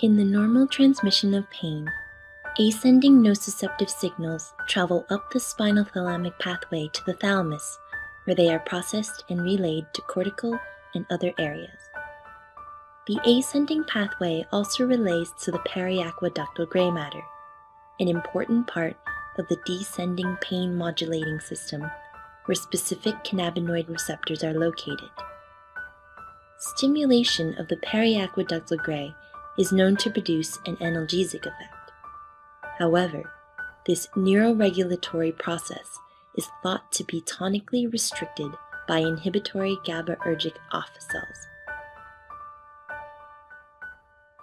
In the normal transmission of pain, ascending nociceptive signals travel up the spinal thalamic pathway to the thalamus, where they are processed and relayed to cortical and other areas. The ascending pathway also relays to the periaqueductal gray matter, an important part of the descending pain modulating system, where specific cannabinoid receptors are located. Stimulation of the periaqueductal gray is known to produce an analgesic effect. However, this neuroregulatory process is thought to be tonically restricted by inhibitory GABAergic off cells.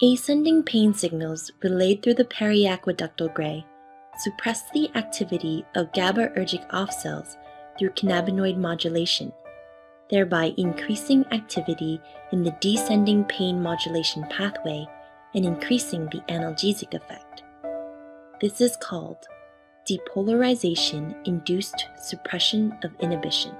Ascending pain signals relayed through the periaqueductal gray suppress the activity of GABAergic off cells through cannabinoid modulation, thereby increasing activity in the descending pain modulation pathway and increasing the analgesic effect. This is called depolarization-induced suppression of inhibition.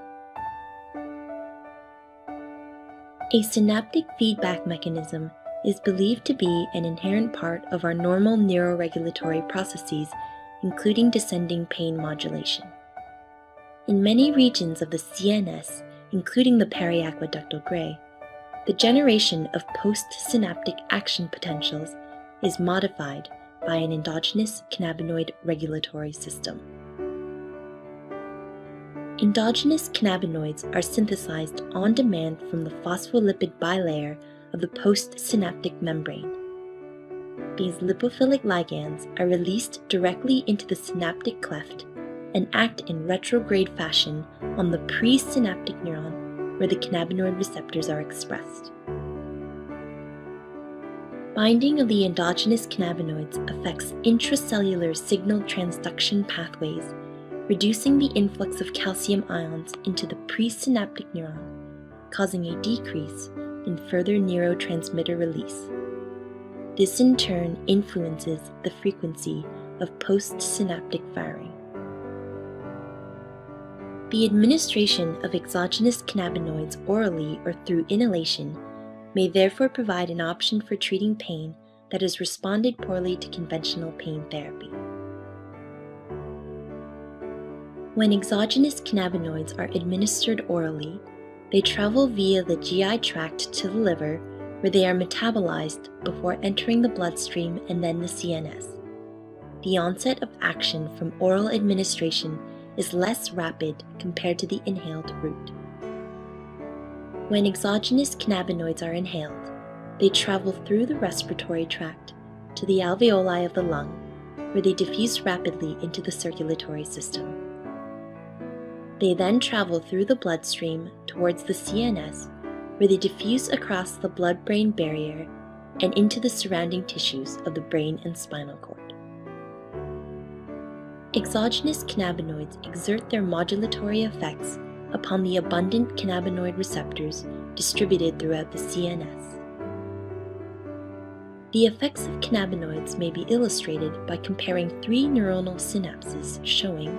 A synaptic feedback mechanism is believed to be an inherent part of our normal neuroregulatory processes, including descending pain modulation. In many regions of the CNS, including the periaqueductal gray, the generation of postsynaptic action potentials is modified by an endogenous cannabinoid regulatory system. Endogenous cannabinoids are synthesized on demand from the phospholipid bilayer of the postsynaptic membrane. These lipophilic ligands are released directly into the synaptic cleft and act in retrograde fashion on the presynaptic neuron where the cannabinoid receptors are expressed. Binding of the endogenous cannabinoids affects intracellular signal transduction pathways, reducing the influx of calcium ions into the presynaptic neuron, causing a decrease in further neurotransmitter release. This in turn influences the frequency of postsynaptic firing. The administration of exogenous cannabinoids orally or through inhalation may therefore provide an option for treating pain that has responded poorly to conventional pain therapy. When exogenous cannabinoids are administered orally, they travel via the GI tract to the liver, where they are metabolized before entering the bloodstream and then the CNS. The onset of action from oral administration is less rapid compared to the inhaled route. When exogenous cannabinoids are inhaled, they travel through the respiratory tract to the alveoli of the lung, where they diffuse rapidly into the circulatory system. They then travel through the bloodstream towards the CNS, where they diffuse across the blood-brain barrier and into the surrounding tissues of the brain and spinal cord. Exogenous cannabinoids exert their modulatory effects upon the abundant cannabinoid receptors distributed throughout the CNS. The effects of cannabinoids may be illustrated by comparing three neuronal synapses showing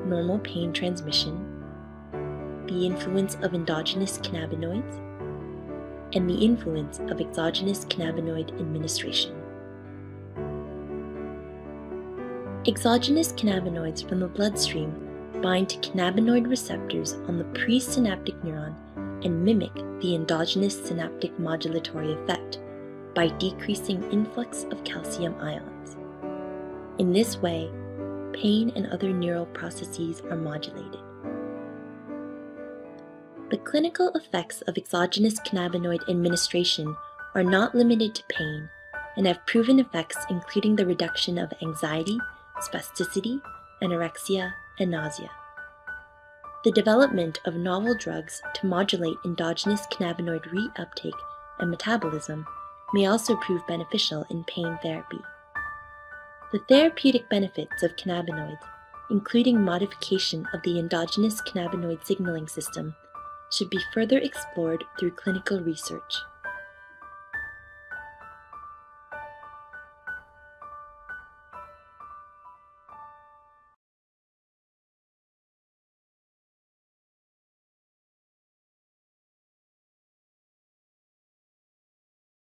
normal pain transmission, the influence of endogenous cannabinoids, and the influence of exogenous cannabinoid administration. Exogenous cannabinoids from the bloodstream bind to cannabinoid receptors on the presynaptic neuron and mimic the endogenous synaptic modulatory effect by decreasing influx of calcium ions. In this way, pain and other neural processes are modulated. The clinical effects of exogenous cannabinoid administration are not limited to pain and have proven effects including the reduction of anxiety, spasticity, anorexia, and nausea. The development of novel drugs to modulate endogenous cannabinoid reuptake and metabolism may also prove beneficial in pain therapy. The therapeutic benefits of cannabinoids, including modification of the endogenous cannabinoid signaling system, should be further explored through clinical research.